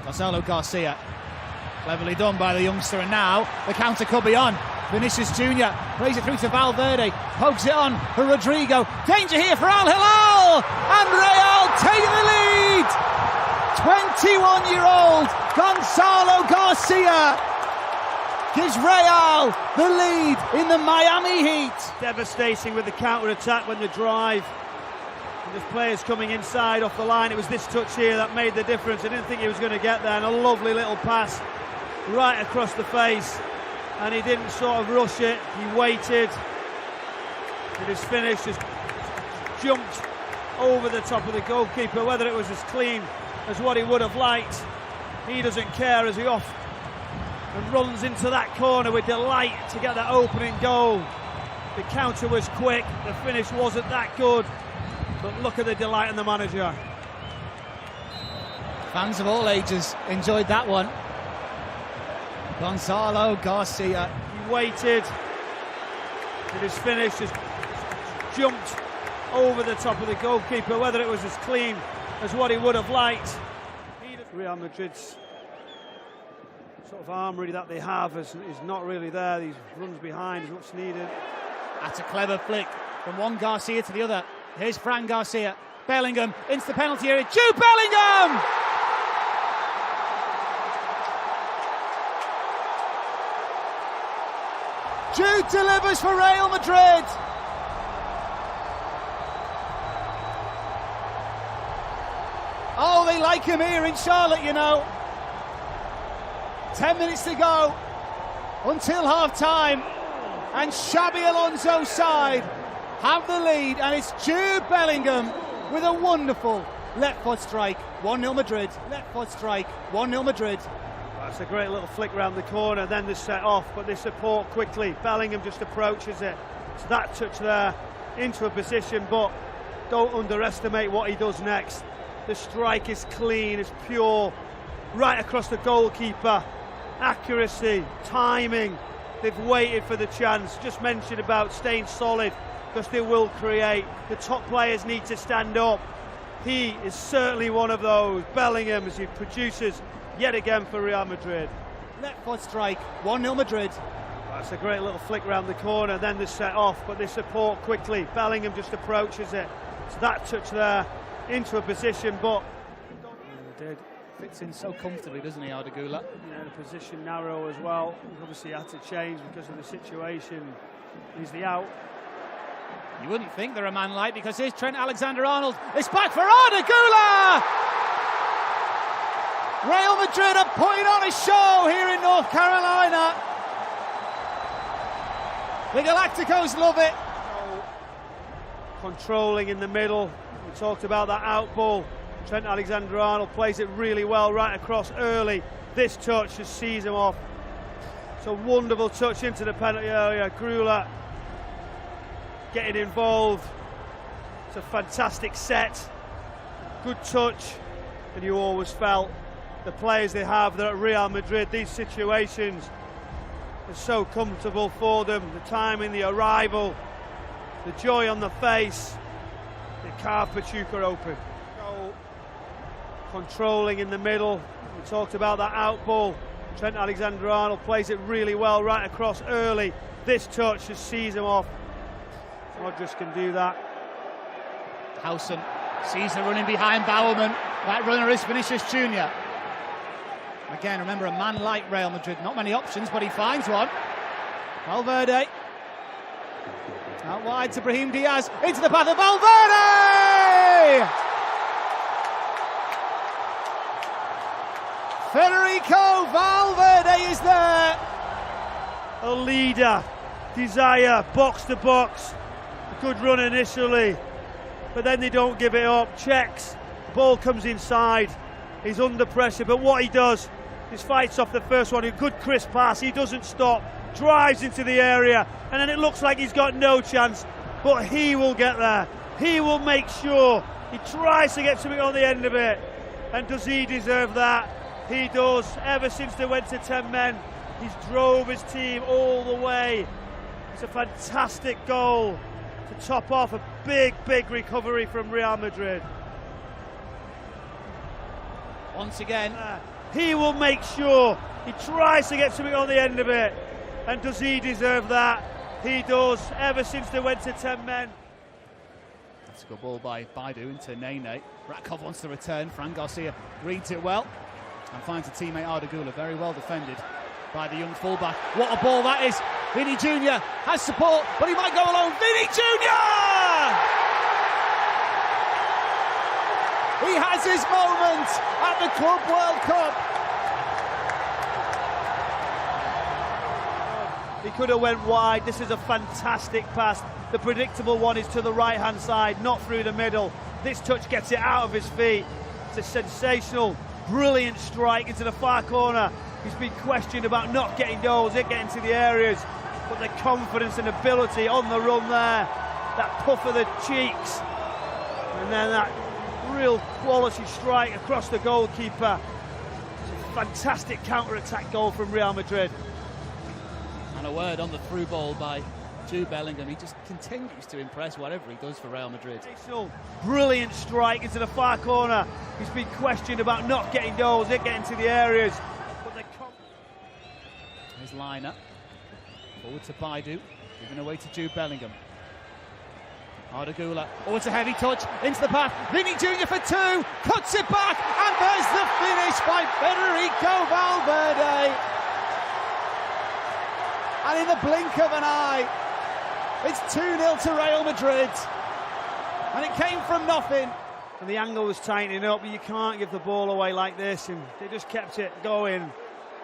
Gonzalo Garcia, cleverly done by the youngster, and now the counter could be on. Vinicius Jr. plays it through to Valverde, pokes it on for Rodrigo. Danger here for Al Hilal, and Real take the lead. 21-year-old Gonzalo Garcia gives Real the lead in the Miami Heat. Devastating with the counter-attack when the drive. And there's players coming inside off the line. It was this touch here that made the difference. I didn't think he was going to get there, and a lovely little pass right across the face. And he didn't sort of rush it, he waited. With his finish, just jumped over the top of the goalkeeper. Whether it was as clean as what he would have liked, he doesn't care, as he off and runs into that corner with delight to get that opening goal. The counter was quick, the finish wasn't that good, but look at the delight in the manager. Fans of all ages enjoyed that one. Gonzalo Garcia. He waited, with his finish, just jumped over the top of the goalkeeper. Whether it was as clean as what he would have liked. Real Madrid's sort of armoury that they have is not really there. These runs behind is what's needed. That's a clever flick from one Garcia to the other. Here's Fran Garcia. Bellingham into the penalty area. Jude Bellingham! Jude delivers for Real Madrid. Oh, they like him here in Charlotte, you know. 10 minutes to go until half-time, and Xabi Alonso's side have the lead, and it's Jude Bellingham with a wonderful left foot strike. 1-0 Madrid. Left foot strike. 1-0 Madrid. That's a great little flick round the corner, then they set off, but they support quickly. Bellingham just approaches it. It's that touch there into a position, but don't underestimate what he does next. The strike is clean, it's pure, right across the goalkeeper. Accuracy, timing, they've waited for the chance. Just mentioned about staying solid, because they will create. The top players need to stand up. He is certainly one of those. Bellingham, as he produces yet again for Real Madrid. Left foot strike, 1-0 Madrid. That's a great little flick round the corner, then they set off, but they support quickly. Bellingham just approaches it. It's that touch there into a position, but did. Fits in so comfortably, doesn't he, Arda Güler? Yeah, the position narrow as well. He obviously had to change because of the situation. He's the out. You wouldn't think they're a man like, because here's Trent Alexander-Arnold. It's back for Arda Güler! Real Madrid are putting on a show here in North Carolina. The Galacticos love it. Controlling in the middle. We talked about that out ball. Trent Alexander-Arnold plays it really well right across early. This touch just sees him off. It's a wonderful touch into the penalty area. Güler getting involved. It's a fantastic set. Good touch. And you always felt the players they have, they're at Real Madrid, these situations are so comfortable for them. The timing, the arrival, the joy on the face. They carve Pachuca open. Controlling in the middle. We talked about that out ball. Trent Alexander-Arnold plays it really well right across early. This touch just sees him off. Rodgers can do that. Howson sees her running behind Bowerman. That runner is Vinicius Jr. Again, remember, a man like Real Madrid, not many options, but he finds one. Valverde. Out wide to Brahim Diaz. Into the path of Valverde! Federico Valverde is there. A leader, desire, box to box. A good run initially, but then they don't give it up. Checks, ball comes inside. He's under pressure, but what he does is fights off the first one. A good crisp pass, he doesn't stop, drives into the area, and then it looks like he's got no chance, but he will get there. He will make sure. He tries to get something on the end of it, and does he deserve that? He does. Ever since they went to 10 men, he's drove his team all the way. It's a fantastic goal to top off a big recovery from Real Madrid. Once again, he will make sure he tries to get something on the end of it. And does he deserve that? He does, ever since they went to 10 men. That's a good ball by Baidu into Nene. Rakov wants to return. Fran Garcia reads it well and finds a teammate Arda Güler. Very well defended by the young fullback. What a ball that is. Vini Jr. has support, but he might go alone. Vini Jr. He has his moment at the Club World Cup. He could have went wide. This is a fantastic pass. The predictable one is to the right-hand side, not through the middle. This touch gets it out of his feet. It's a sensational, brilliant strike into the far corner. He's been questioned about not getting goals, getting to the areas, but the confidence and ability on the run there, that puff of the cheeks, and then that real quality strike across the goalkeeper. It's a fantastic counter-attack goal from Real Madrid. And a word on the through ball by Jude Bellingham. He just continues to impress whatever he does for Real Madrid. Brilliant strike into the far corner. He's been questioned about not getting goals, getting to the areas. His line-up. Forward to Baidu, given away to Jude Bellingham. Arda Güler. Oh, it's a heavy touch into the path. Vini Jr. for two, cuts it back, and there's the finish by Federico Valverde. And in the blink of an eye, it's 2-0 to Real Madrid. And it came from nothing. And the angle was tightening up, but you can't give the ball away like this. And they just kept it going.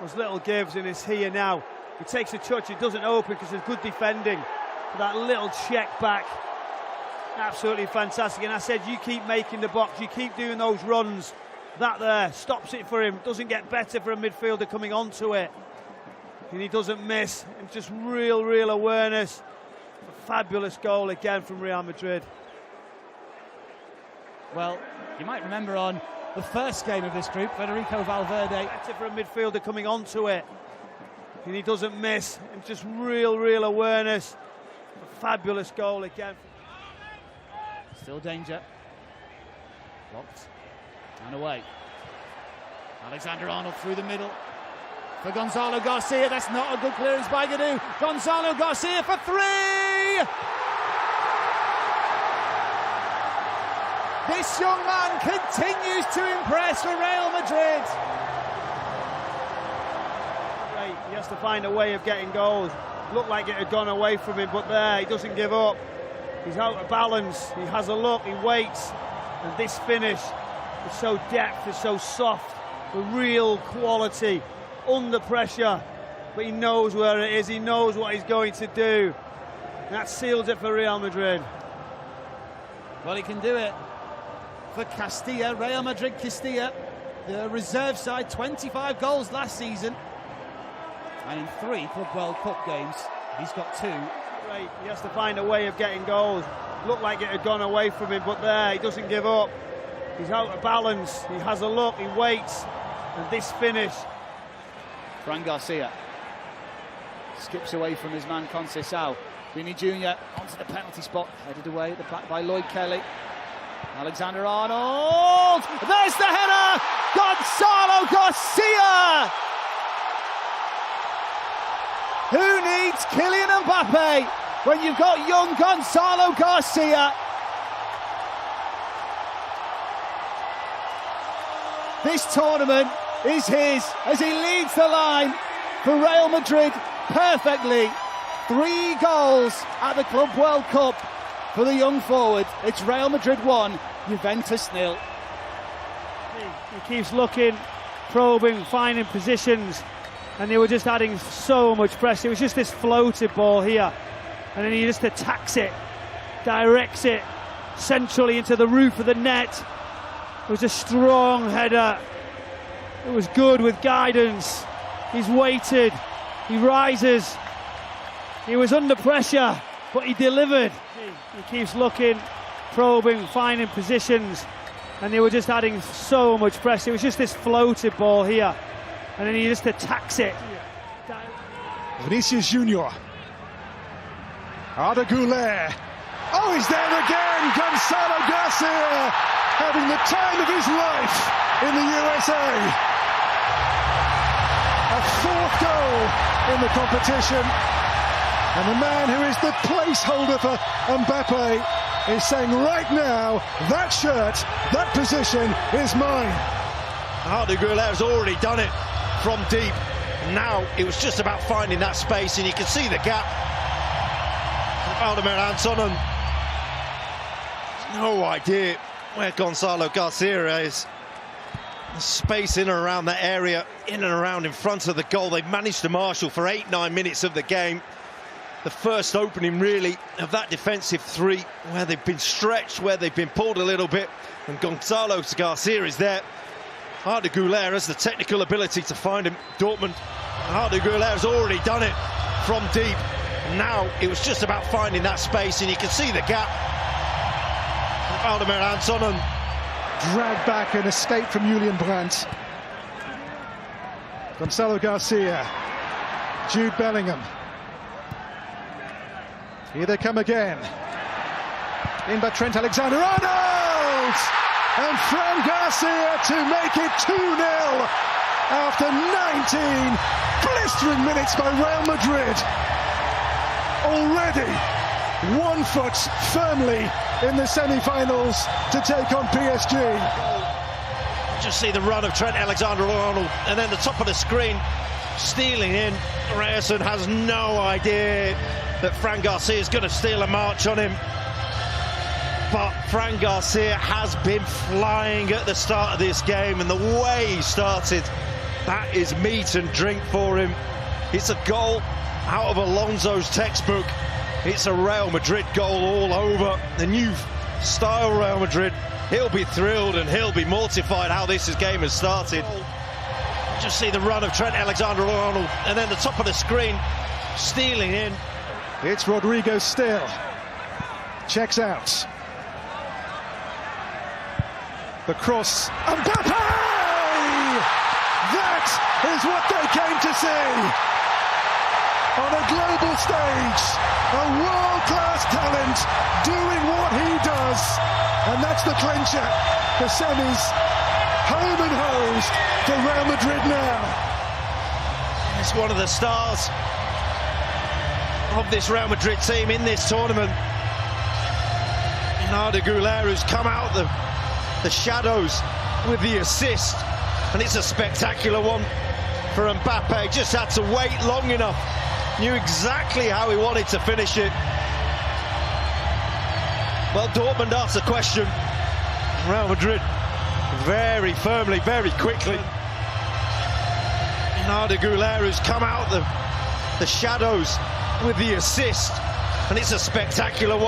Those little gives, and it's here now. He takes a touch, it doesn't open because there's good defending. But that little check back, absolutely fantastic. And I said, you keep making the box, you keep doing those runs. That there stops it for him. Doesn't get better for a midfielder coming onto it. And he doesn't miss. And just real awareness. A fabulous goal again from Real Madrid. Well, you might remember on the first game of this group, Federico Valverde. Better for a midfielder coming onto it. And he doesn't miss. And just real awareness. A fabulous goal again. Still danger. Blocked. And away. Alexander-Arnold through the middle. For Gonzalo Garcia, that's not a good clearance by Gadou. Gonzalo Garcia for three! This young man continues to impress for Real Madrid. He has to find a way of getting goals. Looked like it had gone away from him, but there, he doesn't give up. He's out of balance, he has a look, he waits. And this finish is so depth, it's so soft, the real quality, under pressure. But he knows where it is, he knows what he's going to do. And that seals it for Real Madrid. Well, he can do it. For Castilla, Real Madrid Castilla, the reserve side, 25 goals last season. And in 3 Club World Cup games, he's got 2. Right, he has to find a way of getting goals. Looked like it had gone away from him, but there, he doesn't give up. He's out of balance, he has a look, he waits. And this finish. Fran Garcia skips away from his man Conceição. Vini Jr. onto the penalty spot, headed away at the back by Lloyd Kelly. Alexander-Arnold, there's the header! Gonzalo Garcia! Who needs Kylian Mbappé when you've got young Gonzalo Garcia? This tournament is his as he leads the line for Real Madrid perfectly. 3 goals at the Club World Cup for the young forward. It's Real Madrid 1, Juventus 0. He keeps looking, probing, finding positions, and they were just adding so much pressure. It was just this floated ball here, and then he just attacks it, directs it centrally into the roof of the net. It was a strong header. It was good with guidance. He's waited, he rises. He was under pressure, but he delivered. He keeps looking, probing, finding positions, and they were just adding so much pressure. It was just this floated ball here, and then he just attacks it. Vinicius Junior. Arda Güler. Oh, he's there again. Gonzalo Garcia having the time of his life in the USA. in the competition. And the man who is the placeholder for Mbappé is saying right now, that shirt, that position is mine. Has already done it from deep. Now it was just about finding that space, and you can see the gap. Valdemar Antonen, no idea where Gonzalo Garcia is. The space in and around that area, in and around in front of the goal. They've managed to marshal for 8-9 minutes of the game. The first opening really of that defensive three, where they've been stretched, where they've been pulled a little bit, and Gonzalo Garcia is there. Arda Güler has the technical ability to find him. Dortmund, Arda Güler has already done it from deep. Now it was just about finding that space, and you can see the gap. Valdemar Antonen Dragged back and escape from Julian Brandt. Gonzalo Garcia, Jude Bellingham. Here they come again. In by Trent Alexander-Arnold! And Fran Garcia to make it 2-0 after 19 blistering minutes by Real Madrid. Already 1 foot firmly in the semi-finals to take on PSG. Just see the run of Trent Alexander-Arnold, and then the top of the screen stealing in. Ryerson has no idea that Fran Garcia is going to steal a march on him. But Fran Garcia has been flying at the start of this game, and the way he started, that is meat and drink for him. It's a goal out of Alonso's textbook. It's a Real Madrid goal all over. The new style Real Madrid. He'll be thrilled and he'll be mortified how this game has started. Just see the run of Trent Alexander-Arnold, and then the top of the screen stealing in. It's Rodrigo still. Checks out. The cross. Mbappé! That is what they came to see. On a global stage, a world-class talent doing what he does. And that's the clincher. The semis, home and hosed for Real Madrid now. It's one of the stars of this Real Madrid team in this tournament. Arda Güler, who's come out the shadows with the assist. And it's a spectacular one for Mbappé. Just had to wait long enough. Knew exactly how he wanted to finish it. Well, Dortmund asked the question. Real Madrid very firmly, very quickly. Arda Güler, who's come out the shadows with the assist. And it's a spectacular one